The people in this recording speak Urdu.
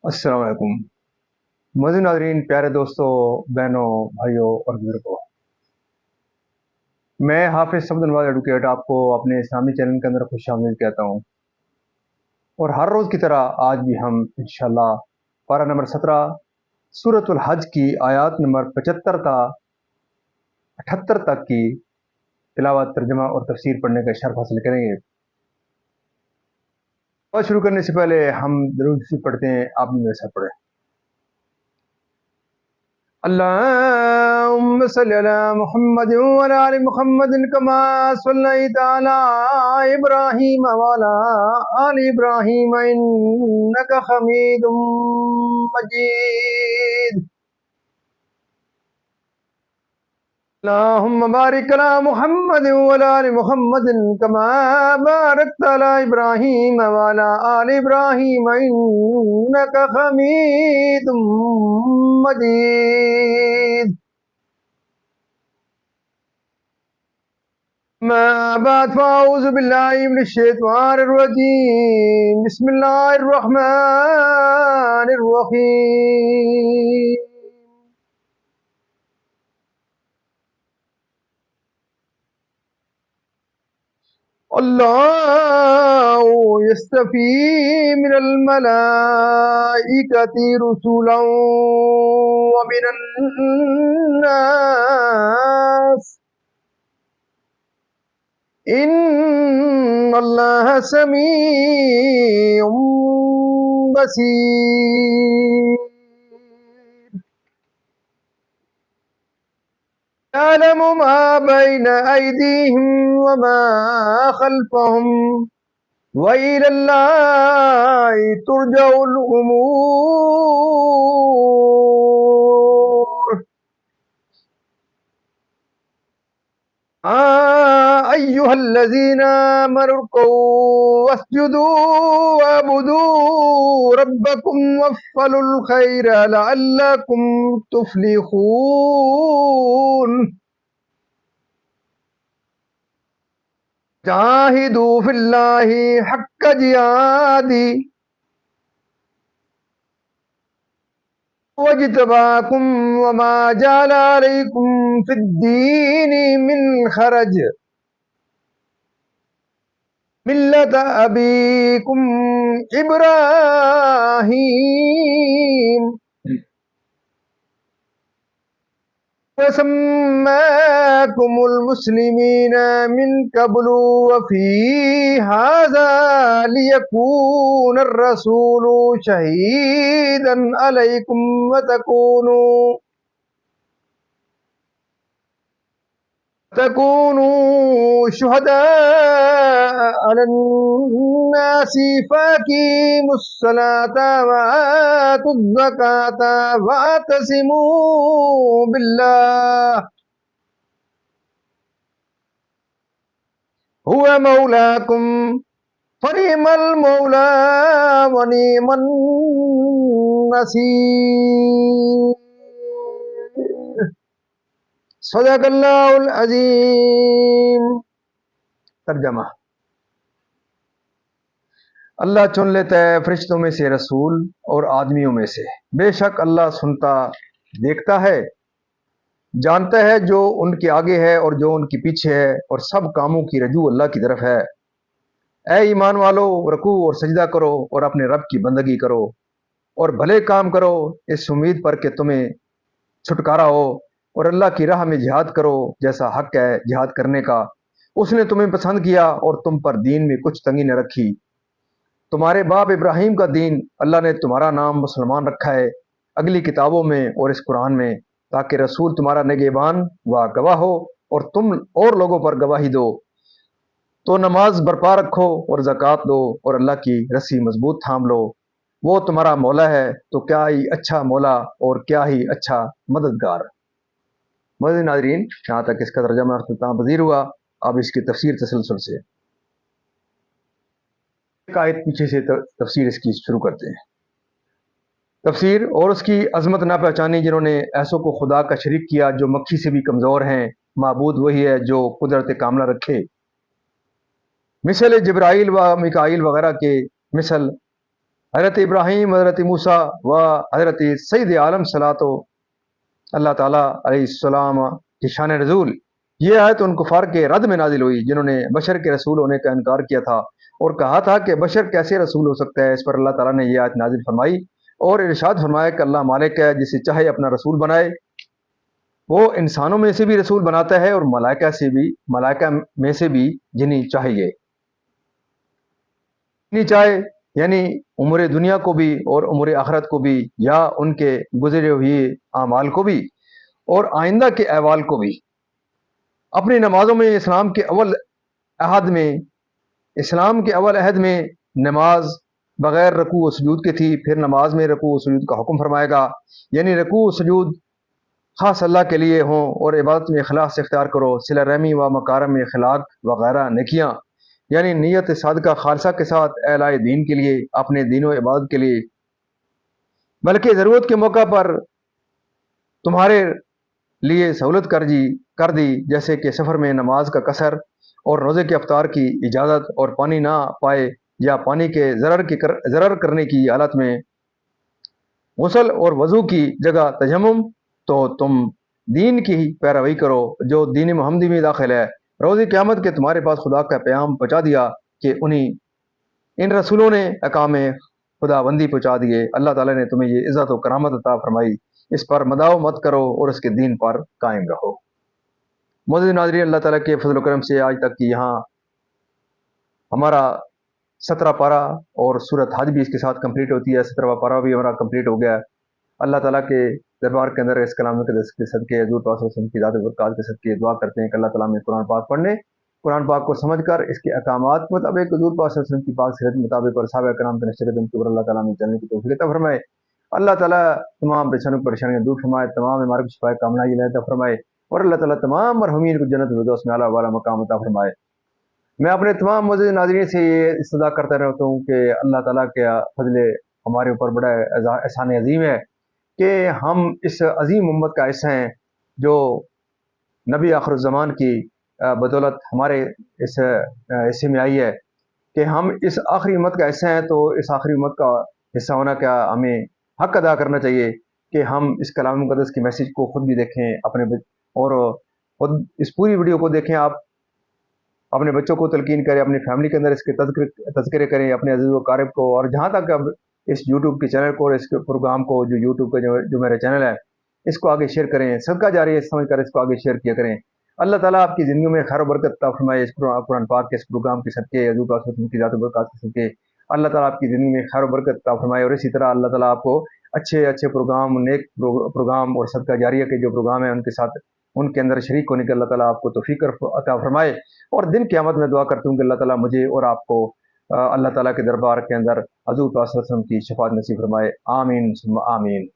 السلام علیکم مزید ناظرین، پیارے دوستوں، بہنوں، بھائیوں اور بزرگوں، میں حافظ صفد نواز ایڈوکیٹ آپ کو اپنے اسلامی چینل کے اندر خوش آمدید کہتا ہوں، اور ہر روز کی طرح آج بھی ہم انشاءاللہ پارہ نمبر 17 سورۃ الحج کی آیات نمبر 75 تا 78 تک کی تلاوت، ترجمہ اور تفسیر پڑھنے کا شرف حاصل کریں گے۔ اور شروع کرنے سے پہلے ہم درود شریف پڑھتے ہیں، آپ بھی میرے ساتھ پڑھیں۔ اللهم صل على محمد وعلى آل محمد كما صليت على إبراهيم وعلى آل إبراهيم إنك حميد مجيد. اللهم بارك على محمد وعلى آل محمد كما باركت على إبراهيم وعلى آل إبراهيم إنك حميد مجيد. ما بعد فأعوذ بالله من الشيطان الرجيم. بسم الله الرحمن الرحيم. الله يستفي من الملائكة رسلا ومن الناس إن الله سميع بصير. يعلم ما بين أيديهم وما خلفهم وإلى الله ترجع الأمور. أيها الذين آمنوا اركعوا واسجدوا واعبدوا ربكم وافعلوا الخير لعلكم تفلحون. جاهدوا في الله حق جهاده واجتباكم وما جعل عليكم في الدين من خرج ملة أبيكم إبراهيم وسماكم المسلمين من قبل وفي هذا ليكون الرسول شهيدا عليكم وتكونوا شهداء على الناس فأقيموا الصلاة وآتوا الزكاة واعتصموا بالله هو مولاكم فنعم المولى ونعم النصير. صدق اللہ العظیم. ترجمہ: اللہ چن لیتا ہے فرشتوں میں سے رسول اور آدمیوں میں سے. بے شک اللہ سنتا، دیکھتا ہے، جانتا ہے جو ان کے آگے ہے اور جو ان کے پیچھے ہے، اور سب کاموں کی رجوع اللہ کی طرف ہے. اے ایمان والو، رکوع اور سجدہ کرو اور اپنے رب کی بندگی کرو اور بھلے کام کرو، اس امید پر کہ تمہیں چھٹکارا ہو، اور اللہ کی راہ میں جہاد کرو جیسا حق ہے جہاد کرنے کا. اس نے تمہیں پسند کیا اور تم پر دین میں کچھ تنگی نہ رکھی. تمہارے باپ ابراہیم کا دین اللہ نے تمہارا نام مسلمان رکھا ہے اگلی کتابوں میں اور اس قرآن میں، تاکہ رسول تمہارا نگہبان و گواہ ہو اور تم اور لوگوں پر گواہی دو. تو نماز برپا رکھو اور زکوٰۃ دو اور اللہ کی رسی مضبوط تھام لو. وہ تمہارا مولا ہے، تو کیا ہی اچھا مولا اور کیا ہی اچھا مددگار. مزید ناظرین، یہاں تک اس کا ترجمہ اختتام پذیر ہوا. اب اس کی تفسیر تسلسل سے ایک آیت پیچھے سے تفسیر اس کی شروع کرتے ہیں. تفسیر: اور اس کی عظمت نہ پہچانی جنہوں نے ایسوں کو خدا کا شریک کیا جو مکھی سے بھی کمزور ہیں. معبود وہی ہے جو قدرت کاملہ رکھے، مثل جبرائیل و میکائیل وغیرہ کے مثل حضرت ابراہیم، حضرت موسیٰ و حضرت سید عالم صلاۃ اللہ تعالیٰ علیہ السلام کی شان رسول۔ یہ آیت ان کفار کے رد میں نازل ہوئی جنہوں نے بشر کے رسول ہونے کا انکار کیا تھا اور کہا تھا کہ بشر کیسے رسول ہو سکتا ہے۔ اس پر اللہ تعالیٰ نے یہ آیت نازل فرمائی اور ارشاد فرمایا کہ اللہ مالک ہے، جسے چاہے اپنا رسول بنائے۔ وہ انسانوں میں سے بھی رسول بناتا ہے اور ملائکہ میں سے بھی جنہیں چاہیے، جنہیں چاہے، یعنی امور دنیا کو بھی اور امور آخرت کو بھی، یا ان کے گزرے ہوئے اعمال کو بھی اور آئندہ کے احوال کو بھی۔ اپنی نمازوں میں اسلام کے اول عہد میں نماز بغیر رکوع و سجود کے تھی، پھر نماز میں رکوع و سجود کا حکم فرمائے گا، یعنی رکوع و سجود خاص اللہ کے لیے ہوں اور عبادت میں اخلاص اختیار کرو، صلہ رحمی و مکارم اخلاق وغیرہ نیکیاں، یعنی نیت صادقہ خالصہ کے ساتھ اعلاء دین کے لیے، اپنے دین و عبادت کے لیے، بلکہ ضرورت کے موقع پر تمہارے لیے سہولت کر دی، جیسے کہ سفر میں نماز کا قصر اور روزے کے افطار کی اجازت، اور پانی نہ پائے یا پانی کے ضرر کرنے کی حالت میں غسل اور وضو کی جگہ تیمم، تو تم دین کی ہی پیروی کرو جو دین محمدی میں داخل ہے۔ روز قیامت کے تمہارے پاس خدا کا پیغام پہنچا دیا کہ ان رسولوں نے احکام خدا بندی پہنچا دیے۔ اللہ تعالیٰ نے تمہیں یہ عزت و کرامت عطا فرمائی، اس پر مداو مت کرو اور اس کے دین پر قائم رہو۔ معزز ناظرین، اللہ تعالیٰ کے فضل و کرم سے آج تک کی یہاں ہمارا 17 پارہ اور سورت حج بھی اس کے ساتھ کمپلیٹ ہوتی ہے، 17واں پارہ بھی ہمارا کمپلیٹ ہو گیا ہے۔ اللہ تعالیٰ کے دربار کے اندر اس کلام کے صدقے حضور پاک صلی اللہ علیہ وسلم کی ذات برکات کے صدقے دعا کرتے ہیں کہ اللہ تعالیٰ میں قرآن پاک پڑھنے، قرآن پاک کو سمجھ کر اس کے احکامات کے مطابق حضور پاک صلی اللہ علیہ وسلم کی پاک سیرت کے مطابق اور صحابہ کرام کے نشر قدم کے اوپر اللہ تعالیٰ میں چلنے کی توفیق عطا فرمائے۔ اللہ تعالیٰ تمام پریشانیاں دور فرمائے، تمام بیماریوں کو شفا کاملہ عطا فرمائے، اور اللہ تعالیٰ تمام مرحومین کو جنت الفردوس میں اعلیٰ والا مقام عطا فرمائے۔ میں اپنے تمام معزز ناظرین سے یہ استدعا کرتا رہتا ہوں کہ اللہ تعالیٰ کا فضل ہمارے اوپر بڑا احسان عظیم ہے کہ ہم اس عظیم امت کا حصہ ہیں جو نبی آخر الزمان کی بدولت ہمارے اس حصے میں آئی ہے، کہ ہم اس آخری امت کا حصہ ہیں۔ تو اس آخری امت کا حصہ ہونا کیا ہمیں حق ادا کرنا چاہیے کہ ہم اس کلام مقدس کی میسیج کو خود بھی دیکھیں، اور خود اس پوری ویڈیو کو دیکھیں، آپ اپنے بچوں کو تلقین کریں، اپنی فیملی کے اندر اس کے تذکرے کریں، اپنے عزیز و قارب کو، اور جہاں تک اب اس یوٹیوب کے چینل کو اور اس کے پروگرام کو، جو یوٹیوب کا جو میرا چینل ہے، اس کو آگے شیئر کریں، صدقہ جاری ہے سمجھ کر اس کو آگے شیئر کیا کریں۔ اللہ تعالیٰ آپ کی زندگیوں میں خیر و برکت عطا فرمائے، اس قرآن پاک کے اس پروگرام کے صدقے، حضور پاک صلی اللہ علیہ وسلم کی ذات و برکات کے صدقے اللہ تعالیٰ آپ کی زندگی میں خیر و برکت عطا فرمائے، اور اسی طرح اللہ تعالیٰ آپ کو اچھے پروگرام، نیک پروگرام اور صدقہ جاریہ کے جو پروگرام ہیں ان کے ساتھ ان کے اندر شریک ہونے کے اللہ تعالیٰ آپ کو توفیق عطا فرمائے۔ اور دن قیامت میں دعا کرتا ہوں کہ اللہ تعالیٰ مجھے اور آپ کو اللہ تعالیٰ کے دربار کے اندر حضور پاک صلی اللہ علیہ وسلم کی شفاعت نصیب فرمائے۔ آمین ثم آمین۔